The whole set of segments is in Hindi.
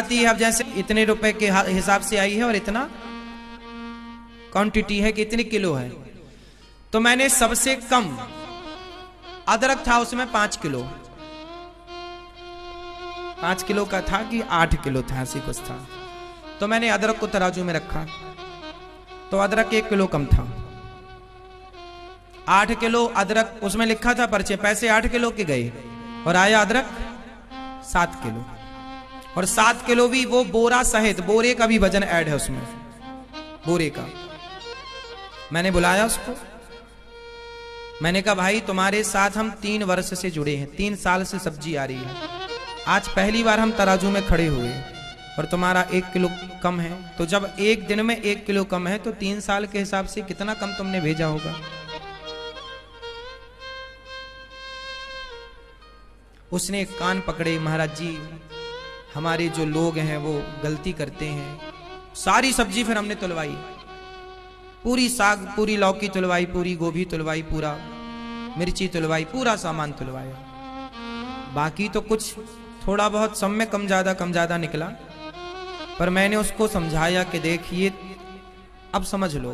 आती है, अब जैसे इतने रुपए के हिसाब से आई है और इतना क्वांटिटी है कि इतने किलो है, तो मैंने सबसे कम अदरक था उसमें 5 किलो, 5 किलो का था कि 8 किलो था, ऐसी कुछ था। तो मैंने अदरक को तराजू में रखा तो अदरक 1 किलो कम था। 8 किलो अदरक उसमें लिखा था पर्चे, पैसे 8 किलो के गए और आया अदरक 7 किलो। और 7 किलो भी वो बोरा सहित, बोरे का भी वजन ऐड है उसमें, बोरे का। मैंने बुलाया उसको, मैंने कहा भाई तुम्हारे साथ हम 3 वर्ष से जुड़े हैं, 3 साल से सब्जी आ रही है, आज पहली बार हम तराजू में खड़े हुए और तुम्हारा 1 किलो कम है। तो जब एक दिन में 1 किलो कम है तो 3 साल के हिसाब से कितना कम तुमने भेजा होगा। उसने कान पकड़े, महाराज जी हमारे जो लोग हैं वो गलती करते हैं। सारी सब्जी फिर हमने तुलवाई, पूरी साग, पूरी लौकी तुलवाई, पूरी गोभी तुलवाई, पूरा मिर्ची तुलवाई, पूरा सामान तुलवाया। बाकी तो कुछ थोड़ा बहुत सब में कम ज्यादा निकला, पर मैंने उसको समझाया कि देखिए अब समझ लो,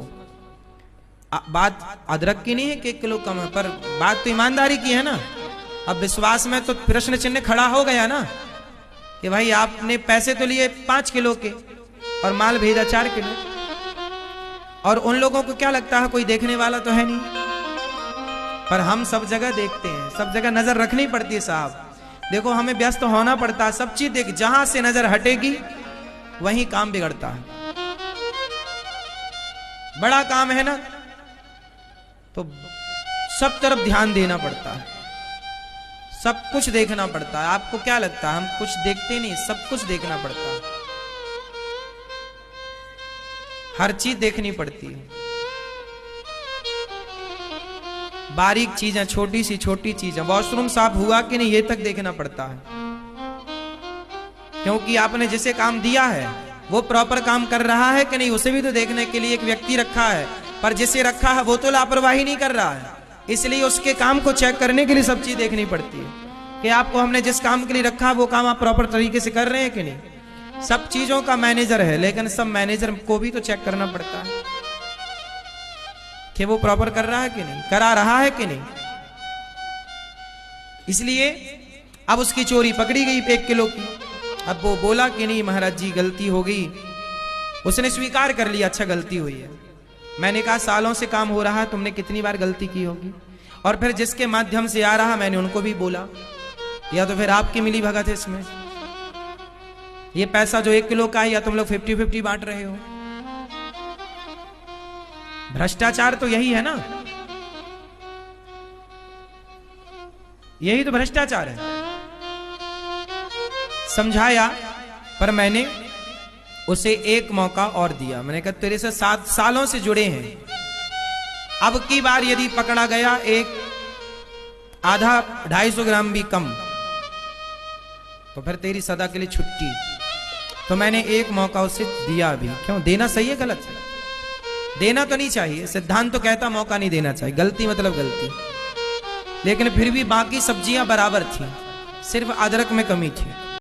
बात अदरक की नहीं है कि 1 किलो कम है, पर बात तो ईमानदारी की है ना। अब विश्वास में तो प्रश्न चिन्ह खड़ा हो गया ना कि भाई आपने पैसे तो लिए 5 किलो के और माल भेजा 4 किलो। और उन लोगों को क्या लगता है कोई देखने वाला तो है नहीं, पर हम सब जगह देखते हैं, सब जगह नजर रखनी पड़ती है साहब। देखो हमें व्यस्त होना पड़ता है, सब चीज देख, जहां से नजर हटेगी वहीं काम बिगड़ता है। बड़ा काम है ना तो सब तरफ ध्यान देना पड़ता है, सब कुछ देखना पड़ता है। आपको क्या लगता है हम कुछ देखते नहीं, सब कुछ देखना पड़ता है, हर चीज देखनी पड़ती है। बारीक चीजें, छोटी चीजें, वॉशरूम साफ हुआ कि नहीं ये तक देखना पड़ता है, क्योंकि आपने जिसे काम दिया है वो प्रॉपर काम कर रहा है कि नहीं, उसे भी तो देखने के लिए एक व्यक्ति रखा है। पर जिसे रखा है वो तो लापरवाही नहीं कर रहा है, इसलिए उसके काम को चेक करने के लिए सब चीज देखनी पड़ती है कि आपको हमने जिस काम के लिए रखा है वो काम आप प्रॉपर तरीके से कर रहे हैं कि नहीं। सब चीजों का मैनेजर है, लेकिन सब मैनेजर को भी तो चेक करना पड़ता है कि वो प्रॉपर कर रहा है कि नहीं, करा रहा है कि नहीं। इसलिए अब उसकी चोरी पकड़ी गई 1 किलो की। अब वो बोला कि नहीं महाराज जी गलती हो गई, उसने स्वीकार कर लिया, अच्छा गलती हुई है। मैंने कहा सालों से काम हो रहा है, तुमने कितनी बार गलती की होगी। और फिर जिसके माध्यम से आ रहा मैंने उनको भी बोला, या तो फिर आपकी मिली भगत है इसमें, ये पैसा जो 1 किलो का है या तुम लोग 50-50 बांट रहे हो। भ्रष्टाचार तो यही है ना, यही तो भ्रष्टाचार है। समझाया, पर मैंने उसे एक मौका और दिया। मैंने कहा तेरे से 7 सालों से जुड़े हैं, अब की बार यदि पकड़ा गया एक आधा 250 ग्राम भी कम तो फिर तेरी सदा के लिए छुट्टी। तो मैंने एक मौका उसे दिया अभी। क्यों देना सही है गलत है? देना तो नहीं चाहिए, सिद्धांत तो कहता मौका नहीं देना चाहिए, गलती मतलब गलती। लेकिन फिर भी बाकी सब्जियां बराबर थी, सिर्फ अदरक में कमी थी।